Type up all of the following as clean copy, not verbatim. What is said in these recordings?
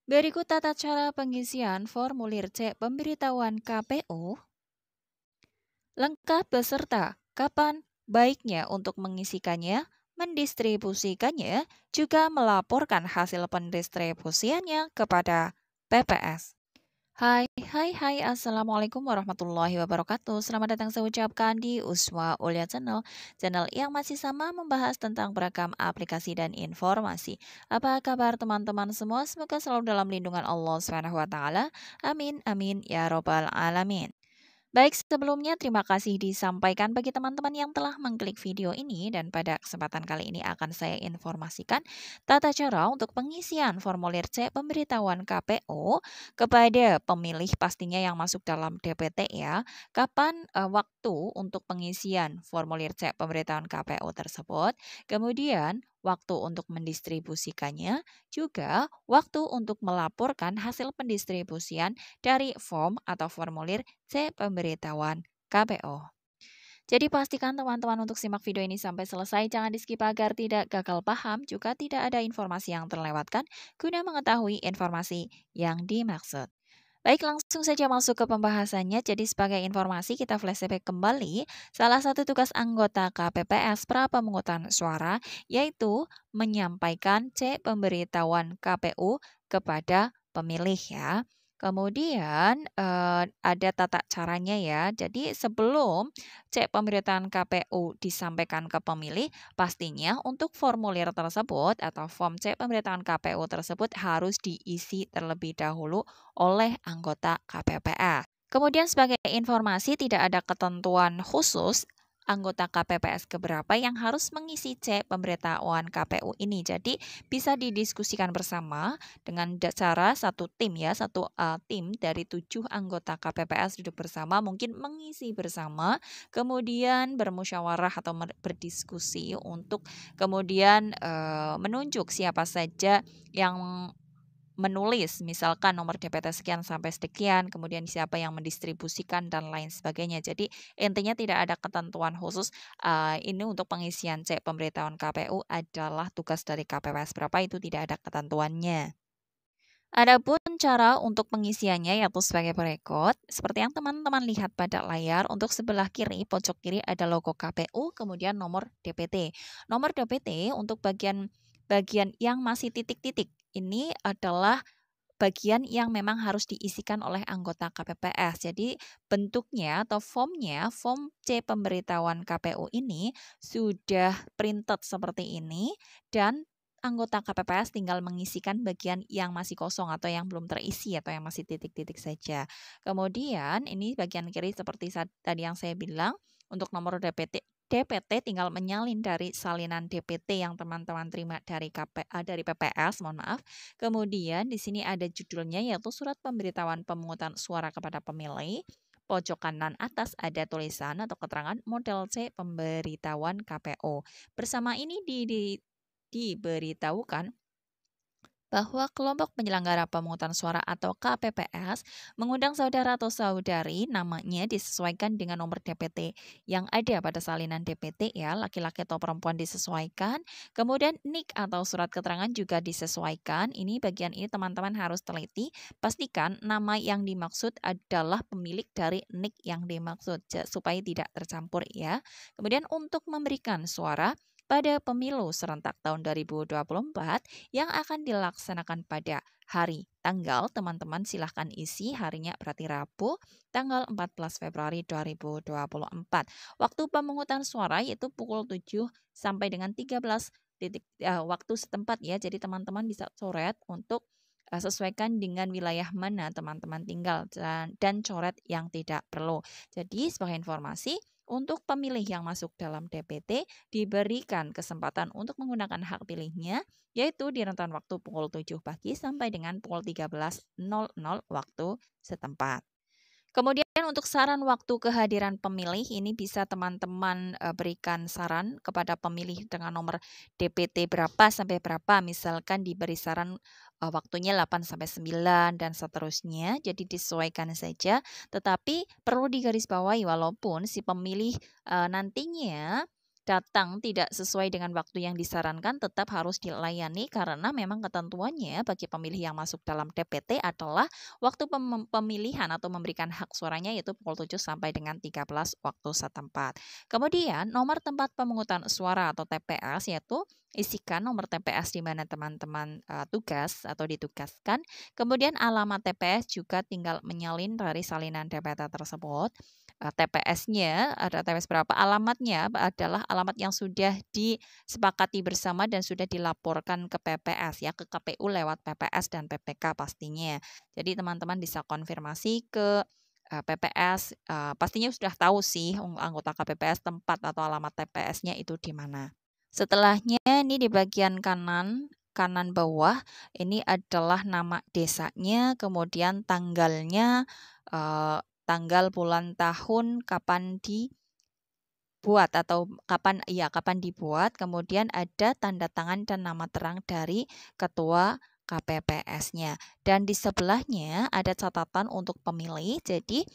Berikut tata cara pengisian formulir C pemberitahuan KPU. Lengkap beserta kapan baiknya untuk mengisikannya, mendistribusikannya, juga melaporkan hasil pendistribusiannya kepada PPS. Hai, Assalamualaikum warahmatullahi wabarakatuh. Selamat datang saya ucapkan di Uswa Ulia Channel yang masih sama membahas tentang beragam aplikasi dan informasi. Apa kabar teman-teman semua? Semoga selalu dalam lindungan Allah Subhanahu wa taala. Amin, amin, ya robbal alamin. Baik, sebelumnya terima kasih disampaikan bagi teman-teman yang telah mengklik video ini dan pada kesempatan kali ini akan saya informasikan tata cara untuk pengisian formulir C pemberitahuan KPU kepada pemilih pastinya yang masuk dalam DPT ya. Kapan waktu untuk pengisian formulir C pemberitahuan KPU tersebut, kemudian waktu untuk mendistribusikannya, juga waktu untuk melaporkan hasil pendistribusian dari form atau formulir C pemberitahuan KPO. Jadi pastikan teman-teman untuk simak video ini sampai selesai, jangan di skip agar tidak gagal paham, juga tidak ada informasi yang terlewatkan guna mengetahui informasi yang dimaksud. Baik, langsung saja masuk ke pembahasannya. Jadi sebagai informasi kita flashback kembali, salah satu tugas anggota KPPS pra pemungutan suara yaitu menyampaikan C pemberitahuan KPU kepada pemilih ya. Kemudian ada tata caranya ya. Jadi sebelum C pemberitahuan KPU disampaikan ke pemilih, pastinya untuk formulir tersebut atau form C pemberitahuan KPU tersebut harus diisi terlebih dahulu oleh anggota KPPS. Kemudian sebagai informasi tidak ada ketentuan khusus anggota KPPS keberapa yang harus mengisi C pemberitahuan KPU ini. Jadi bisa didiskusikan bersama dengan cara satu tim ya, satu tim dari 7 anggota KPPS duduk bersama mungkin mengisi bersama, kemudian bermusyawarah atau berdiskusi untuk kemudian menunjuk siapa saja yang menulis misalkan nomor DPT sekian sampai sekian, kemudian siapa yang mendistribusikan dan lain sebagainya. Jadi intinya tidak ada ketentuan khusus. Ini untuk pengisian C pemberitahuan KPU adalah tugas dari KPPS berapa itu tidak ada ketentuannya. Adapun cara untuk pengisiannya yaitu sebagai berikut. Seperti yang teman-teman lihat pada layar, untuk sebelah kiri, pojok kiri ada logo KPU, kemudian nomor DPT. Nomor DPT untuk bagian yang masih titik-titik. Ini adalah bagian yang memang harus diisikan oleh anggota KPPS. Jadi bentuknya atau formnya, form C pemberitahuan KPU ini sudah printed seperti ini dan anggota KPPS tinggal mengisikan bagian yang masih kosong atau yang belum terisi atau yang masih titik-titik saja. Kemudian ini bagian kiri seperti tadi yang saya bilang untuk nomor DPT tinggal menyalin dari salinan DPT yang teman-teman terima dari dari PPS, mohon maaf. Kemudian di sini ada judulnya yaitu Surat Pemberitahuan Pemungutan Suara kepada Pemilih. Pojok kanan atas ada tulisan atau keterangan model C pemberitahuan KPU. Bersama ini diberitahukan bahwa kelompok penyelenggara pemungutan suara atau KPPS mengundang saudara atau saudari namanya disesuaikan dengan nomor DPT yang ada pada salinan DPT ya, laki-laki atau perempuan disesuaikan. Kemudian NIK atau surat keterangan juga disesuaikan. Ini bagian ini teman-teman harus teliti, pastikan nama yang dimaksud adalah pemilik dari NIK yang dimaksud supaya tidak tercampur ya. Kemudian untuk memberikan suara pada pemilu serentak tahun 2024 yang akan dilaksanakan pada hari tanggal, teman-teman silahkan isi harinya berarti Rabu tanggal 14 Februari 2024. Waktu pemungutan suara yaitu pukul 7 sampai dengan 13 waktu setempat ya. Jadi teman-teman bisa coret untuk sesuaikan dengan wilayah mana teman-teman tinggal dan coret yang tidak perlu. Jadi sebagai informasi, untuk pemilih yang masuk dalam DPT diberikan kesempatan untuk menggunakan hak pilihnya yaitu di rentan waktu pukul 7 pagi sampai dengan pukul 13.00 waktu setempat. Kemudian untuk saran waktu kehadiran pemilih ini bisa teman-teman berikan saran kepada pemilih dengan nomor DPT berapa sampai berapa, misalkan diberi saran waktunya 8 sampai 9 dan seterusnya. Jadi disesuaikan saja, tetapi perlu digarisbawahi walaupun si pemilih nantinya datang tidak sesuai dengan waktu yang disarankan tetap harus dilayani karena memang ketentuannya bagi pemilih yang masuk dalam DPT adalah waktu pemilihan atau memberikan hak suaranya yaitu pukul 7 sampai dengan 13 waktu setempat. Kemudian nomor tempat pemungutan suara atau TPS yaitu isikan nomor TPS di mana teman-teman tugas atau ditugaskan. Kemudian alamat TPS juga tinggal menyalin dari salinan DPT tersebut. TPS-nya ada TPS berapa, alamatnya adalah alamat yang sudah disepakati bersama dan sudah dilaporkan ke PPS ya, ke KPU lewat PPS dan PPK pastinya. Jadi teman-teman bisa konfirmasi ke PPS, pastinya sudah tahu sih anggota KPPS tempat atau alamat TPS-nya itu di mana. Setelahnya ini di bagian kanan bawah ini adalah nama desanya, kemudian tanggalnya, tanggal, bulan, tahun, kapan dibuat atau kapan dibuat, kemudian ada tanda tangan dan nama terang dari ketua KPPS-nya. Dan di sebelahnya ada catatan untuk pemilih, jadi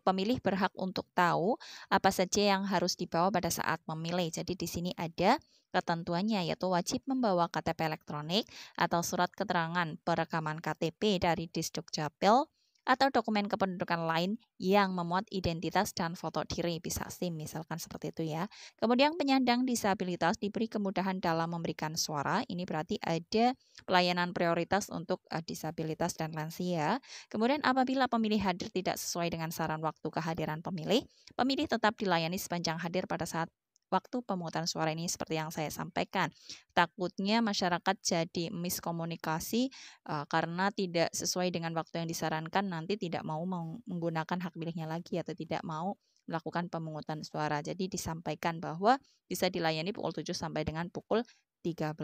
pemilih berhak untuk tahu apa saja yang harus dibawa pada saat memilih. Jadi di sini ada ketentuannya yaitu wajib membawa KTP elektronik atau surat keterangan perekaman KTP dari Disdukcapil atau dokumen kependudukan lain yang memuat identitas dan foto diri, bisa SIM misalkan seperti itu ya. Kemudian penyandang disabilitas diberi kemudahan dalam memberikan suara, ini berarti ada pelayanan prioritas untuk disabilitas dan lansia. Kemudian apabila pemilih hadir tidak sesuai dengan saran waktu kehadiran pemilih, pemilih tetap dilayani sepanjang hadir pada saat waktu pemungutan suara ini seperti yang saya sampaikan. Takutnya masyarakat jadi miskomunikasi karena tidak sesuai dengan waktu yang disarankan, nanti tidak mau menggunakan hak pilihnya lagi atau tidak mau melakukan pemungutan suara. Jadi disampaikan bahwa bisa dilayani pukul 7 sampai dengan pukul 13.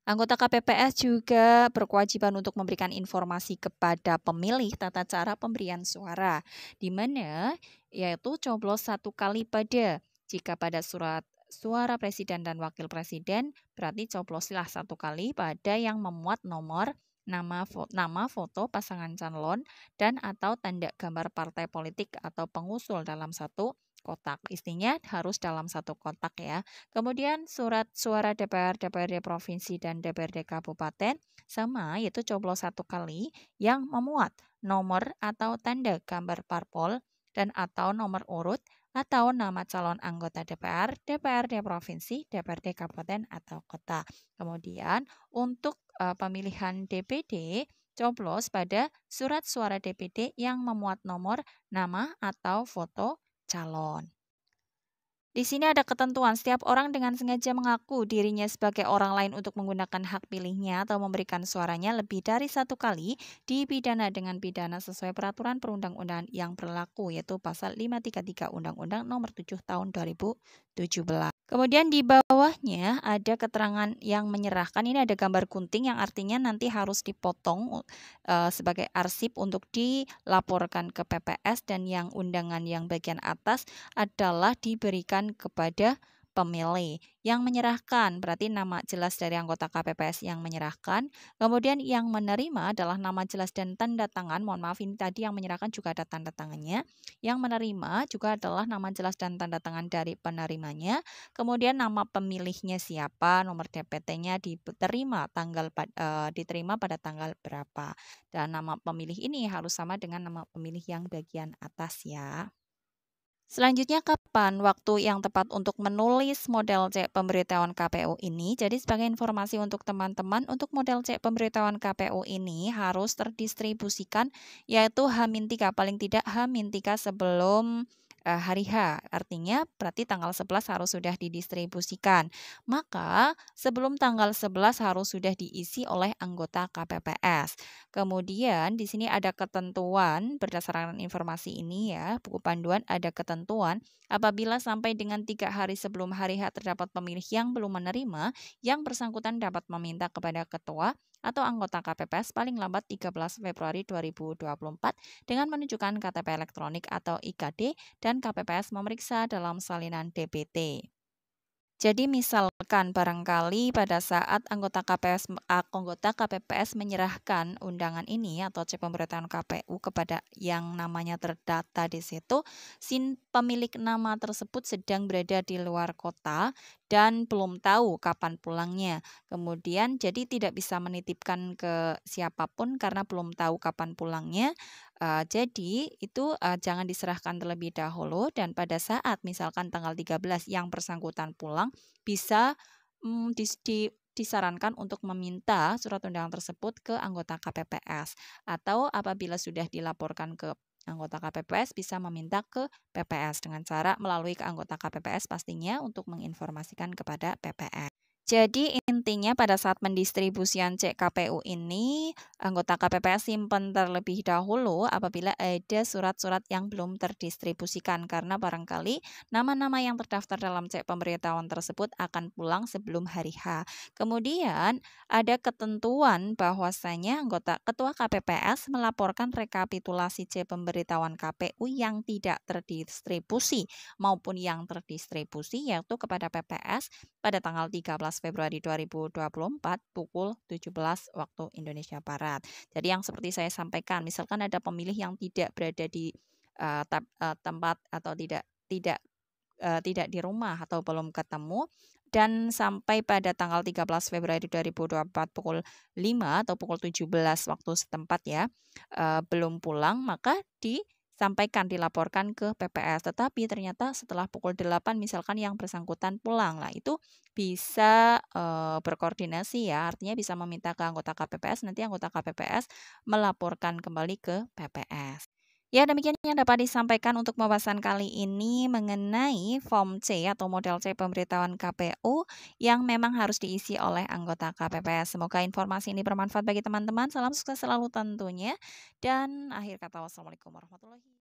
Anggota KPPS juga berkewajiban untuk memberikan informasi kepada pemilih tata cara pemberian suara, di mana yaitu coblos 1 kali pada. Jika pada surat suara presiden dan wakil presiden, berarti cobloslah 1 kali pada yang memuat nomor, nama, foto pasangan calon, dan atau tanda gambar partai politik atau pengusul dalam satu kotak. Istinya harus dalam satu kotak ya. Kemudian surat suara DPR, DPRD provinsi, dan DPRD kabupaten sama yaitu coblos 1 kali yang memuat nomor atau tanda gambar parpol dan atau nomor urut atau nama calon anggota DPR, DPRD provinsi, DPRD kabupaten atau kota. Kemudian untuk pemilihan DPD, coblos pada surat suara DPD yang memuat nomor, nama atau foto calon. Di sini ada ketentuan, setiap orang dengan sengaja mengaku dirinya sebagai orang lain untuk menggunakan hak pilihnya atau memberikan suaranya lebih dari 1 kali dipidana dengan pidana sesuai peraturan perundang-undangan yang berlaku, yaitu pasal 533 Undang-Undang Nomor 7 Tahun 2017. Kemudian di bawahnya ada keterangan yang menyerahkan, ini ada gambar gunting yang artinya nanti harus dipotong sebagai arsip untuk dilaporkan ke PPS, dan yang undangan yang bagian atas adalah diberikan kepada pemilih. Yang menyerahkan berarti nama jelas dari anggota KPPS yang menyerahkan. Kemudian yang menerima adalah nama jelas dan tanda tangan. Mohon maaf, ini tadi yang menyerahkan juga ada tanda tangannya. Yang menerima juga adalah nama jelas dan tanda tangan dari penerimanya. Kemudian nama pemilihnya siapa, nomor DPT-nya diterima pada tanggal berapa. Dan nama pemilih ini harus sama dengan nama pemilih yang bagian atas ya. Selanjutnya, kapan waktu yang tepat untuk menulis model C pemberitahuan KPU ini? Jadi sebagai informasi untuk teman-teman, untuk model C pemberitahuan KPU ini harus terdistribusikan yaitu H-3, paling tidak H-3 sebelum hari H. Artinya berarti tanggal 11 harus sudah didistribusikan. Maka sebelum tanggal 11 harus sudah diisi oleh anggota KPPS. Kemudian di sini ada ketentuan berdasarkan informasi ini ya, buku panduan ada ketentuan apabila sampai dengan 3 hari sebelum hari H terdapat pemilih yang belum menerima, yang bersangkutan dapat meminta kepada ketua atau anggota KPPS paling lambat 13 Februari 2024 dengan menunjukkan KTP elektronik atau IKD dan KPPS memeriksa dalam salinan DPT. Jadi misalkan barangkali pada saat anggota KPPS menyerahkan undangan ini atau C pemberitahuan KPU kepada yang namanya terdata di situ, pemilik nama tersebut sedang berada di luar kota dan belum tahu kapan pulangnya. Kemudian jadi tidak bisa menitipkan ke siapapun karena belum tahu kapan pulangnya. Jadi itu, jangan diserahkan terlebih dahulu dan pada saat misalkan tanggal 13 yang bersangkutan pulang, bisa, disarankan untuk meminta surat undangan tersebut ke anggota KPPS, atau apabila sudah dilaporkan ke anggota KPPS bisa meminta ke PPS dengan cara melalui ke anggota KPPS pastinya untuk menginformasikan kepada PPS. Jadi intinya pada saat pendistribusian cek KPU ini, anggota KPPS simpan terlebih dahulu apabila ada surat-surat yang belum terdistribusikan karena barangkali nama-nama yang terdaftar dalam cek pemberitahuan tersebut akan pulang sebelum hari H. Kemudian ada ketentuan bahwasanya ketua KPPS melaporkan rekapitulasi cek pemberitahuan KPU yang tidak terdistribusi maupun yang terdistribusi yaitu kepada PPS pada tanggal 13 Februari 2024 pukul 17 waktu Indonesia Barat. Jadi yang seperti saya sampaikan, misalkan ada pemilih yang tidak berada di tempat atau tidak di rumah atau belum ketemu dan sampai pada tanggal 13 Februari 2024 pukul 5 atau pukul 17 waktu setempat ya, belum pulang maka dilaporkan ke PPS. Tetapi ternyata setelah pukul 8 misalkan yang bersangkutan pulang. Nah, itu bisa, berkoordinasi ya, artinya bisa meminta ke anggota KPPS, nanti anggota KPPS melaporkan kembali ke PPS. Ya, demikian yang dapat disampaikan untuk pembahasan kali ini mengenai form C atau model C pemberitahuan KPU yang memang harus diisi oleh anggota KPPS. Semoga informasi ini bermanfaat bagi teman-teman. Salam sukses selalu tentunya. Dan akhir kata wassalamualaikum warahmatullahi